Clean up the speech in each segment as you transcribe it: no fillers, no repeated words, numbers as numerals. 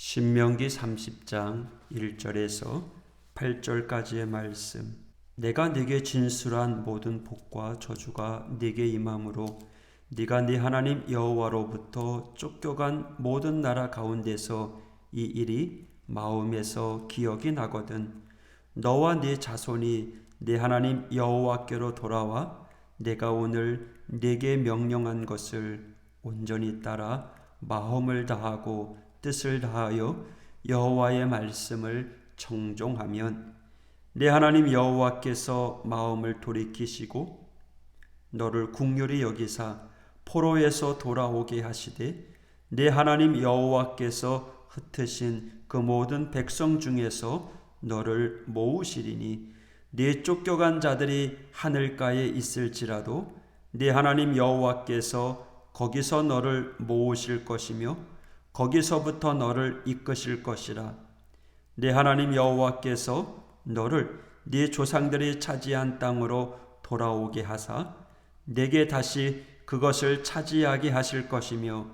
신명기 30장 1절에서 8절까지의 말씀. 내가 네게 진술한 모든 복과 저주가 네게 임함으로 네가 네 하나님 여호와로부터 쫓겨간 모든 나라 가운데서 이 일이 마음에서 기억이 나거든. 너와 네 자손이 네 하나님 여호와께로 돌아와 내가 오늘 네게 명령한 것을 온전히 따라 마음을 다하고 뜻을 다하여 여호와의 말씀을 청종하면 내 하나님 여호와께서 마음을 돌이키시고 너를 긍휼히 여기사 포로에서 돌아오게 하시되 내 하나님 여호와께서 흩으신 그 모든 백성 중에서 너를 모으시리니 네 쫓겨간 자들이 하늘가에 있을지라도 네 하나님 여호와께서 거기서 너를 모으실 것이며 거기서부터 너를 이끄실 것이라. 네 하나님 여호와께서 너를 네 조상들이 차지한 땅으로 돌아오게 하사 네게 다시 그것을 차지하게 하실 것이며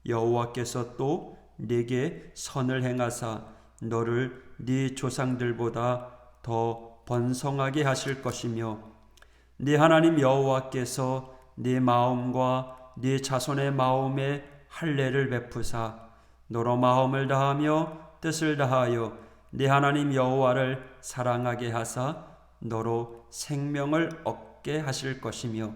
여호와께서 또 네게 선을 행하사 너를 네 조상들보다 더 번성하게 하실 것이며 네 하나님 여호와께서 네 마음과 네 자손의 마음에 할례를 베푸사 너로 마음을 다하며 뜻을 다하여 네 하나님 여호와를 사랑하게 하사 너로 생명을 얻게 하실 것이며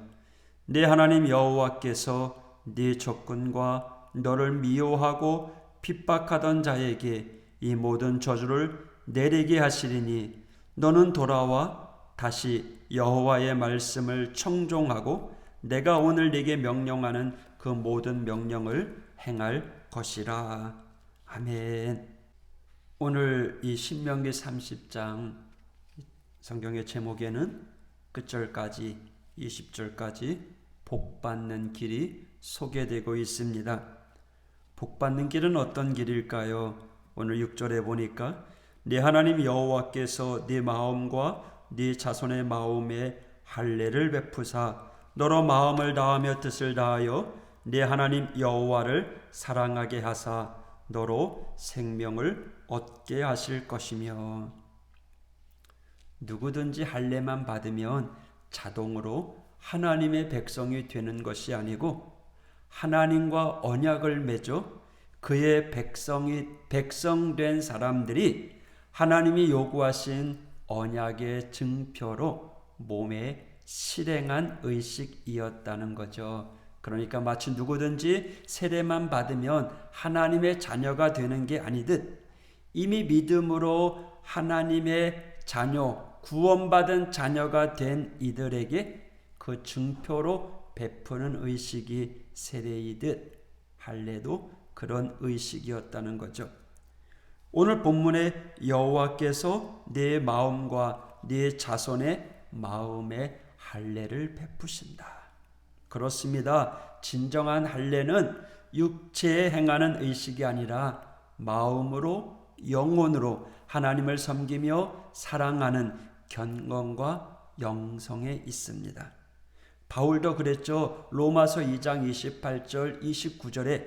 네 하나님 여호와께서 네 적군과 너를 미워하고 핍박하던 자에게 이 모든 저주를 내리게 하시리니 너는 돌아와 다시 여호와의 말씀을 청종하고 내가 오늘 네게 명령하는 그 모든 명령을 행할 것이라. 아멘. 오늘 이 신명기 30장 성경의 제목에는 끝절까지 20절까지 복받는 길이 소개되고 있습니다. 복받는 길은 어떤 길일까요? 오늘 6절에 보니까 네 하나님 여호와께서 네 마음과 네 자손의 마음에 할례를 베푸사 너로 마음을 다하며 뜻을 다하여 네 하나님 여호와를 사랑하게 하사 너로 생명을 얻게 하실 것이며. 누구든지 할례만 받으면 자동으로 하나님의 백성이 되는 것이 아니고 하나님과 언약을 맺어 그의 백성된 사람들이 하나님이 요구하신 언약의 증표로 몸에 실행한 의식이었다는 거죠. 그러니까 마치 누구든지 세례만 받으면 하나님의 자녀가 되는 게 아니듯 이미 믿음으로 하나님의 자녀, 구원받은 자녀가 된 이들에게 그 증표로 베푸는 의식이 세례이듯 할례도 그런 의식이었다는 거죠. 오늘 본문에 여호와께서 네 마음과 네 자손의 마음에 할례를 베푸신다. 그렇습니다. 진정한 할례는 육체에 행하는 의식이 아니라 마음으로 영혼으로 하나님을 섬기며 사랑하는 경건과 영성에 있습니다. 바울도 그랬죠. 로마서 2장 28절 29절에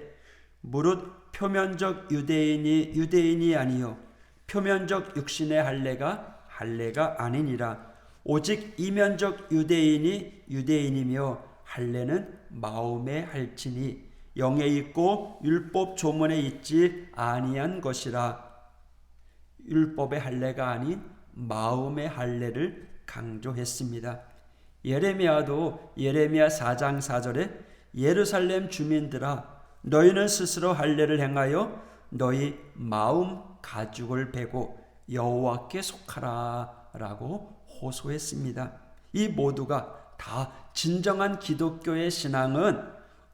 무릇 표면적 유대인이 아니요 표면적 육신의 할례가 아니니라. 오직 이면적 유대인이 유대인이며 할례는 마음에 할지니 영에 있고 율법 조문에 있지 아니한 것이라. 율법의 할례가 아닌 마음의 할례를 강조했습니다. 예레미야도 예레미야 4장 4절에 예루살렘 주민들아 너희는 스스로 할례를 행하여 너희 마음 가죽을 베고 여호와께 속하라 라고 호소했습니다. 이 모두가 다 진정한 기독교의 신앙은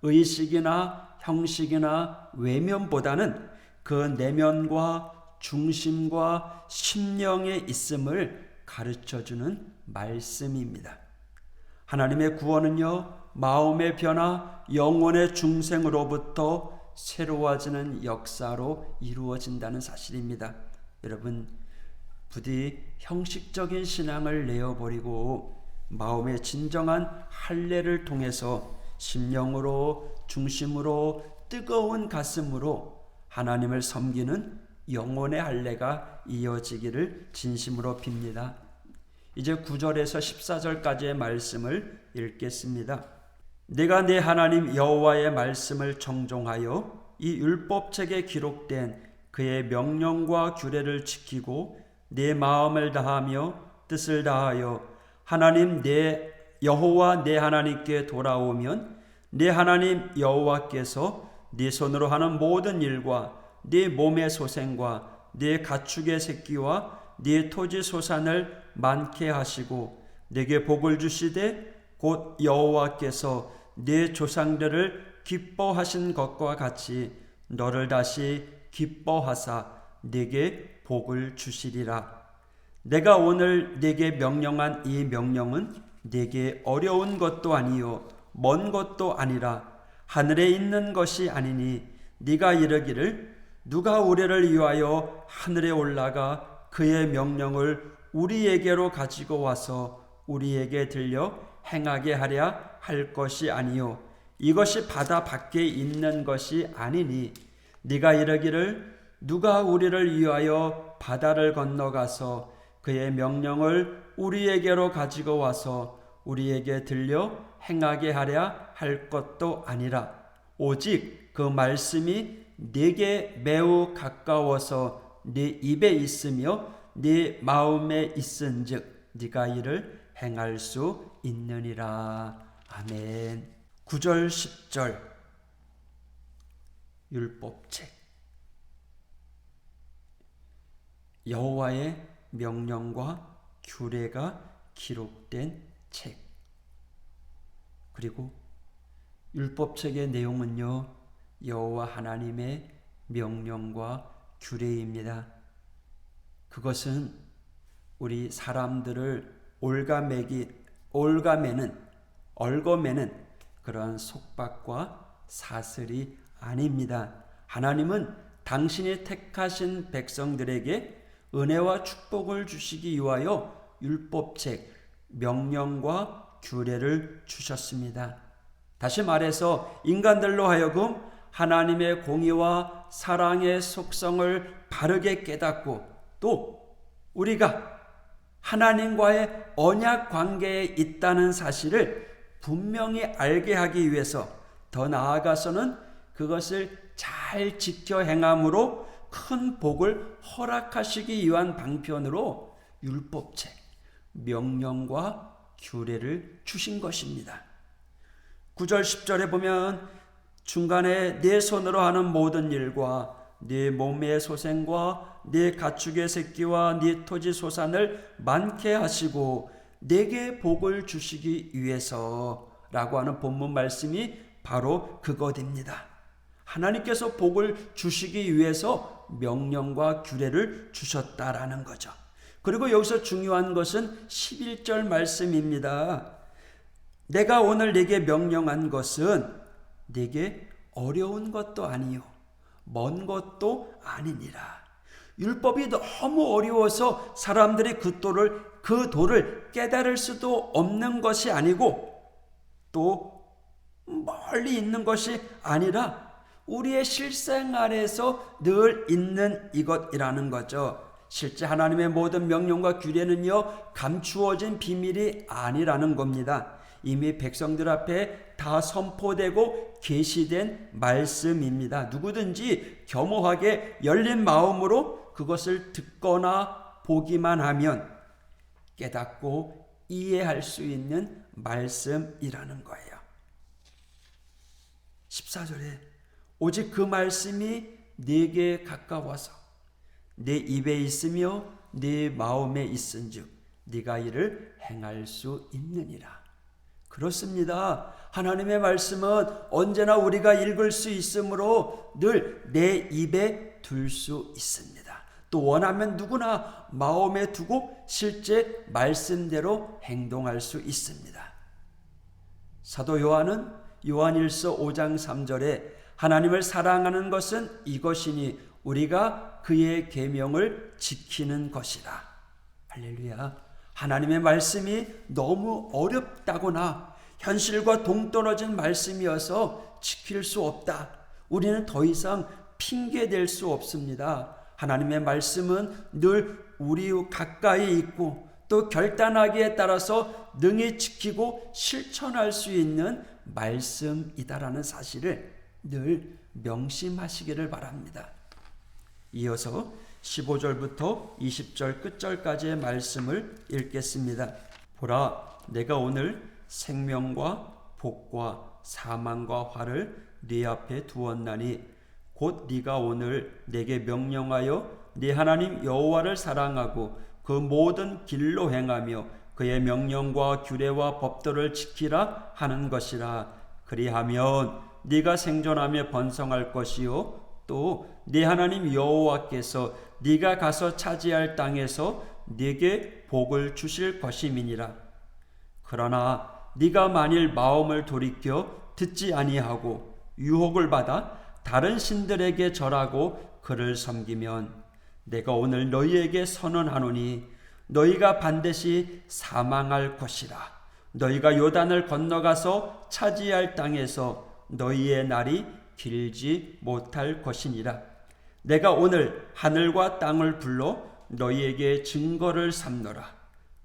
의식이나 형식이나 외면보다는 그 내면과 중심과 심령에 있음을 가르쳐주는 말씀입니다. 하나님의 구원은요, 마음의 변화, 영혼의 중생으로부터 새로워지는 역사로 이루어진다는 사실입니다. 여러분, 부디 형식적인 신앙을 내어버리고 마음의 진정한 할례를 통해서 심령으로 중심으로 뜨거운 가슴으로 하나님을 섬기는 영혼의 할례가 이어지기를 진심으로 빕니다. 이제 9절에서 14절까지의 말씀을 읽겠습니다. 내가 내 하나님 여호와의 말씀을 정종하여 이 율법책에 기록된 그의 명령과 규례를 지키고 내 마음을 다하며 뜻을 다하여 하나님 내 여호와 내 하나님께 돌아오면 내 하나님 여호와께서 네 손으로 하는 모든 일과 네 몸의 소생과 네 가축의 새끼와 네 토지 소산을 많게 하시고 내게 복을 주시되 곧 여호와께서 네 조상들을 기뻐하신 것과 같이 너를 다시 기뻐하사 내게 복을 주시리라. 내가 오늘 내게 명령한 이 명령은 내게 어려운 것도 아니요 먼 것도 아니라 하늘에 있는 것이 아니니 네가 이르기를 누가 우리를 위하여 하늘에 올라가 그의 명령을 우리에게로 가지고 와서 우리에게 들려 행하게 하랴 할 것이 아니요 이것이 바다 밖에 있는 것이 아니니 네가 이르기를 누가 우리를 위하여 바다를 건너가서 그의 명령을 우리에게로 가지고 와서 우리에게 들려 행하게 하랴 할 것도 아니라 오직 그 말씀이 네게 매우 가까워서 네 입에 있으며 네 마음에 있은즉 네가 이를 행할 수 있느니라. 아멘. 9절 10절 율법책 여호와의 명령과 규례가 기록된 책. 그리고 율법책의 내용은요 여호와 하나님의 명령과 규례입니다. 그것은 우리 사람들을 얽어매는 그러한 속박과 사슬이 아닙니다. 하나님은 당신이 택하신 백성들에게 은혜와 축복을 주시기 위하여 율법책, 명령과 규례를 주셨습니다. 다시 말해서 인간들로 하여금 하나님의 공의와 사랑의 속성을 바르게 깨닫고 또 우리가 하나님과의 언약 관계에 있다는 사실을 분명히 알게 하기 위해서 더 나아가서는 그것을 잘 지켜 행함으로 큰 복을 허락하시기 위한 방편으로 율법책, 명령과 규례를 주신 것입니다. 9절 10절에 보면 중간에 내 손으로 하는 모든 일과 네 몸의 소생과 네 가축의 새끼와 네 토지 소산을 많게 하시고 내게 복을 주시기 위해서라고 하는 본문 말씀이 바로 그것입니다. 하나님께서 복을 주시기 위해서 명령과 규례를 주셨다라는 거죠. 그리고 여기서 중요한 것은 11절 말씀입니다. 내가 오늘 네게 명령한 것은 네게 어려운 것도 아니요 먼 것도 아니니라. 율법이 너무 어려워서 사람들이 그 도를 깨달을 수도 없는 것이 아니고 또 멀리 있는 것이 아니라 우리의 실생활에서 늘 있는 이것이라는 거죠. 실제 하나님의 모든 명령과 규례는요 감추어진 비밀이 아니라는 겁니다. 이미 백성들 앞에 다 선포되고 계시된 말씀입니다. 누구든지 겸허하게 열린 마음으로 그것을 듣거나 보기만 하면 깨닫고 이해할 수 있는 말씀이라는 거예요. 14절에 오직 그 말씀이 네게 가까워서 내 입에 있으며 네 마음에 있은즉 네가 이를 행할 수 있느니라. 그렇습니다. 하나님의 말씀은 언제나 우리가 읽을 수 있으므로 늘 내 입에 둘 수 있습니다. 또 원하면 누구나 마음에 두고 실제 말씀대로 행동할 수 있습니다. 사도 요한은 요한일서 5장 3절에 하나님을 사랑하는 것은 이것이니 우리가 그의 계명을 지키는 것이라. 할렐루야. 하나님의 말씀이 너무 어렵다거나 현실과 동떨어진 말씀이어서 지킬 수 없다. 우리는 더 이상 핑계댈 수 없습니다. 하나님의 말씀은 늘 우리 가까이 있고 또 결단하기에 따라서 능히 지키고 실천할 수 있는 말씀이다라는 사실을 늘 명심하시기를 바랍니다. 이어서 15절부터 20절 끝절까지의 말씀을 읽겠습니다. 보라, 내가 오늘 생명과 복과 사망과 화를 네 앞에 두었나니 곧 네가 오늘 내게 명령하여 네 하나님 여호와를 사랑하고 그 모든 길로 행하며 그의 명령과 규례와 법도를 지키라 하는 것이라. 그리하면 네가 생존하며 번성할 것이요 또 네 하나님 여호와께서 네가 가서 차지할 땅에서 네게 복을 주실 것임이니라. 그러나 네가 만일 마음을 돌이켜 듣지 아니하고 유혹을 받아 다른 신들에게 절하고 그를 섬기면 내가 오늘 너희에게 선언하노니 너희가 반드시 사망할 것이라. 너희가 요단을 건너가서 차지할 땅에서 너희의 날이 길지 못할 것이니라. 내가 오늘 하늘과 땅을 불러 너희에게 증거를 삼노라.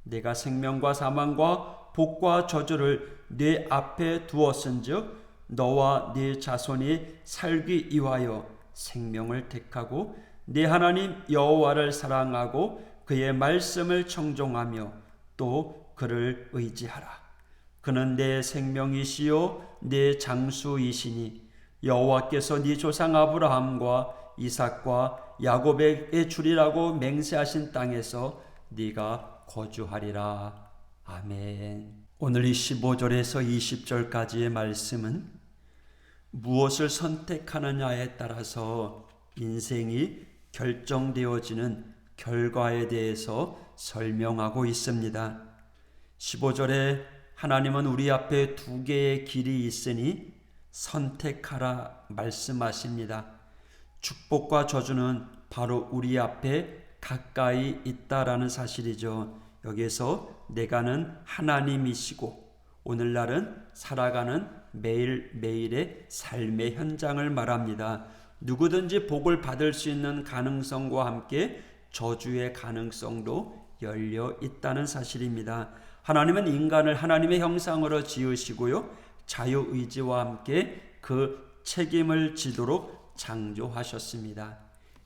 내가 생명과 사망과 복과 저주를 네 앞에 두었은즉 너와 네 자손이 살기 위하여 생명을 택하고 네 하나님 여호와를 사랑하고 그의 말씀을 청종하며 또 그를 의지하라. 그는 내 생명이시요 내 장수이시니 여호와께서 네 조상 아브라함과 이삭과 야곱에게 주리라고 맹세하신 땅에서 네가 거주하리라. 아멘. 오늘 이 15절에서 20절까지의 말씀은 무엇을 선택하느냐에 따라서 인생이 결정되어지는 결과에 대해서 설명하고 있습니다. 15절에 하나님은 우리 앞에 두 개의 길이 있으니 선택하라 말씀하십니다. 축복과 저주는 바로 우리 앞에 가까이 있다라는 사실이죠. 여기에서 내가는 하나님이시고 오늘날은 살아가는 매일매일의 삶의 현장을 말합니다. 누구든지 복을 받을 수 있는 가능성과 함께 저주의 가능성도 열려 있다는 사실입니다. 하나님은 인간을 하나님의 형상으로 지으시고요, 자유의지와 함께 그 책임을 지도록 창조하셨습니다.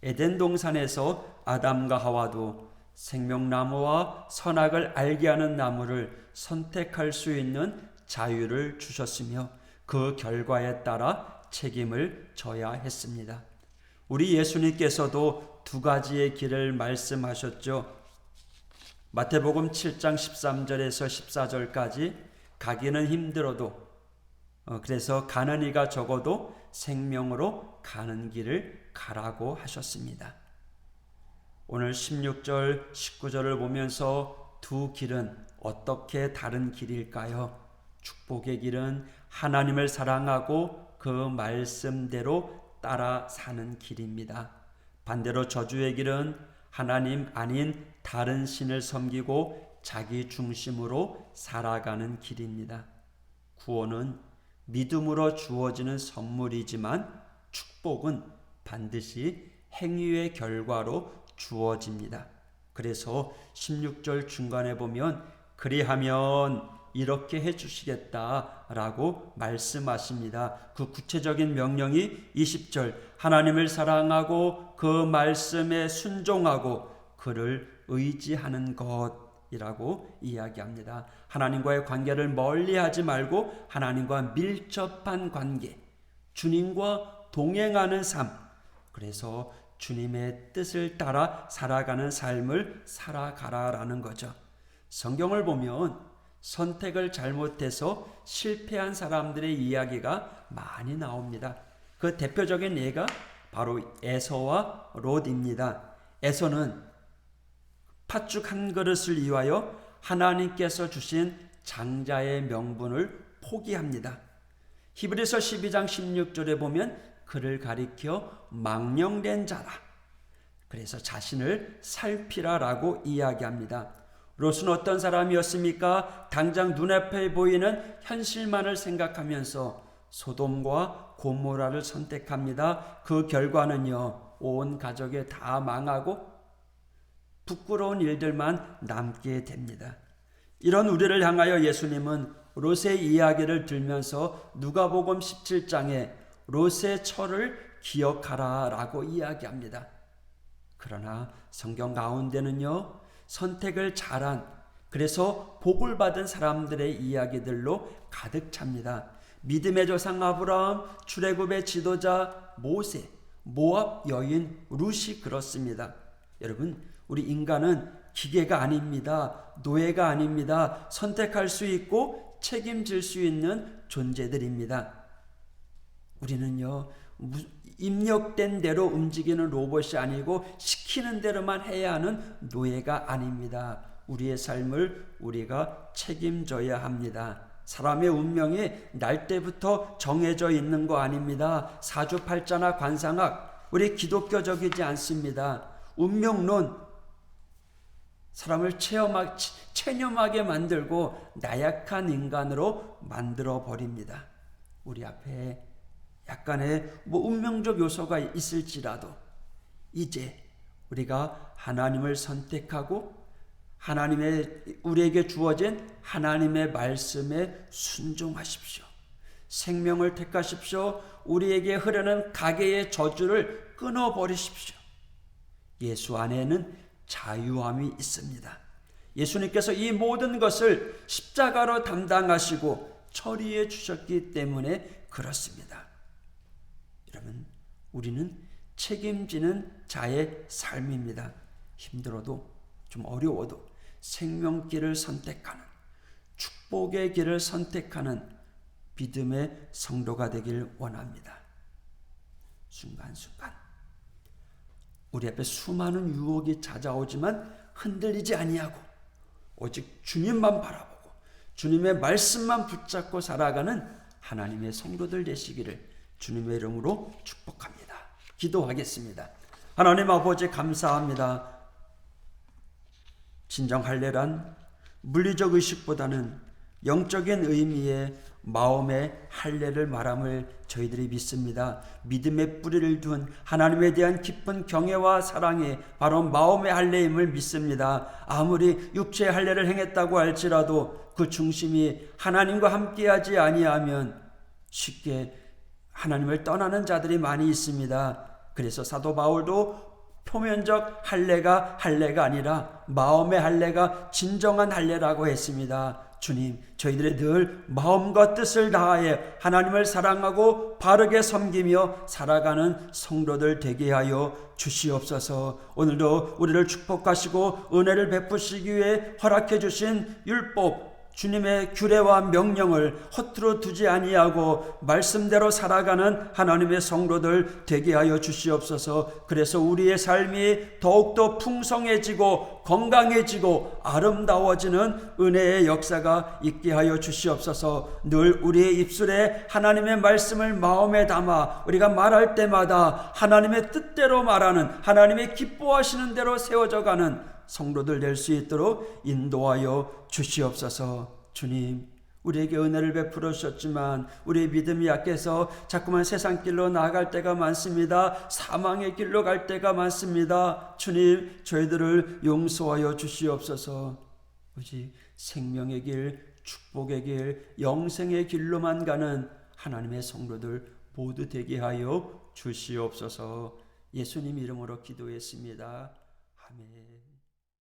에덴 동산에서 아담과 하와도 생명나무와 선악을 알게 하는 나무를 선택할 수 있는 자유를 주셨으며 그 결과에 따라 책임을 져야 했습니다. 우리 예수님께서도 두 가지의 길을 말씀하셨죠. 마태복음 7장 13절에서 14절까지 가기는 힘들어도 그래서 가는 이가 적어도 생명으로 가는 길을 가라고 하셨습니다. 오늘 16절 19절을 보면서 두 길은 어떻게 다른 길일까요? 축복의 길은 하나님을 사랑하고 그 말씀대로 따라 사는 길입니다. 반대로 저주의 길은 하나님 아닌 다른 신을 섬기고 자기 중심으로 살아가는 길입니다. 구원은 믿음으로 주어지는 선물이지만 축복은 반드시 행위의 결과로 주어집니다. 그래서 16절 중간에 보면 그리하면 이렇게 해주시겠다라고 말씀하십니다. 그 구체적인 명령이 20절 하나님을 사랑하고 그 말씀에 순종하고 그를 의지하는 것이라고 이야기합니다. 하나님과의 관계를 멀리하지 말고 하나님과 밀접한 관계, 주님과 동행하는 삶, 그래서 주님의 뜻을 따라 살아가는 삶을 살아가라라는 거죠. 성경을 보면 선택을 잘못해서 실패한 사람들의 이야기가 많이 나옵니다. 그 대표적인 예가 바로 에서와 롯입니다. 에서는 팥죽 한 그릇을 위하여 하나님께서 주신 장자의 명분을 포기합니다. 히브리서 12장 16절에 보면 그를 가리켜 망령된 자라. 그래서 자신을 살피라라고 이야기합니다. 롯은 어떤 사람이었습니까? 당장 눈앞에 보이는 현실만을 생각하면서 소돔과 고모라를 선택합니다. 그 결과는요, 온 가족이 다 망하고 부끄러운 일들만 남게 됩니다. 이런 우리를 향하여 예수님은 롯의 이야기를 들면서 누가복음 17장에 롯의 철을 기억하라 라고 이야기합니다. 그러나 성경 가운데는요, 선택을 잘한, 그래서 복을 받은 사람들의 이야기들로 가득 찹니다. 믿음의 조상 아브라함, 출애굽의 지도자 모세, 모압 여인 룻이 그렇습니다. 여러분, 우리 인간은 기계가 아닙니다. 노예가 아닙니다. 선택할 수 있고 책임질 수 있는 존재들입니다. 우리는요, 입력된 대로 움직이는 로봇이 아니고 시키는 대로만 해야 하는 노예가 아닙니다. 우리의 삶을 우리가 책임져야 합니다. 사람의 운명이 날 때부터 정해져 있는 거 아닙니다. 사주팔자나 관상학, 우리 기독교적이지 않습니다. 운명론, 사람을 체념하게 만들고 나약한 인간으로 만들어 버립니다. 우리 앞에 약간의 운명적 요소가 있을지라도 이제 우리가 하나님을 선택하고 우리에게 주어진 하나님의 말씀에 순종하십시오. 생명을 택하십시오. 우리에게 흐르는 가계의 저주를 끊어버리십시오. 예수 안에는 자유함이 있습니다. 예수님께서 이 모든 것을 십자가로 담당하시고 처리해 주셨기 때문에 그렇습니다. 여러분, 우리는 책임지는 자의 삶입니다. 힘들어도 좀 어려워도 생명길을 선택하는, 축복의 길을 선택하는 믿음의 성도가 되길 원합니다. 순간순간 우리 앞에 수많은 유혹이 찾아오지만 흔들리지 아니하고 오직 주님만 바라보고 주님의 말씀만 붙잡고 살아가는 하나님의 성도들 되시기를 주님의 이름으로 축복합니다. 기도하겠습니다. 하나님 아버지 감사합니다. 진정 할례란 물리적 의식보다는 영적인 의미의 마음의 할례를 말함을 저희들이 믿습니다. 믿음의 뿌리를 둔 하나님에 대한 깊은 경외와 사랑이 바로 마음의 할례임을 믿습니다. 아무리 육체의 할례를 행했다고 할지라도 그 중심이 하나님과 함께하지 아니하면 쉽게 하나님을 떠나는 자들이 많이 있습니다. 그래서 사도 바울도 표면적 할례가 아니라 마음의 할례가 진정한 할례라고 했습니다. 주님, 저희들의 늘 마음과 뜻을 다하여 하나님을 사랑하고 바르게 섬기며 살아가는 성도들 되게 하여 주시옵소서. 오늘도 우리를 축복하시고 은혜를 베푸시기 위해 허락해 주신 율법, 주님의 규례와 명령을 허투루 두지 아니하고 말씀대로 살아가는 하나님의 성도들 되게 하여 주시옵소서. 그래서 우리의 삶이 더욱더 풍성해지고 건강해지고 아름다워지는 은혜의 역사가 있게 하여 주시옵소서. 늘 우리의 입술에 하나님의 말씀을 마음에 담아 우리가 말할 때마다 하나님의 뜻대로 말하는, 하나님의 기뻐하시는 대로 세워져 가는 성도들 될 수 있도록 인도하여 주시옵소서. 주님, 우리에게 은혜를 베풀어 주셨지만 우리의 믿음이 약해서 자꾸만 세상 길로 나아갈 때가 많습니다. 사망의 길로 갈 때가 많습니다. 주님, 저희들을 용서하여 주시옵소서. 오직 생명의 길, 축복의 길, 영생의 길로만 가는 하나님의 성도들 모두 되게 하여 주시옵소서. 예수님 이름으로 기도했습니다. 아멘.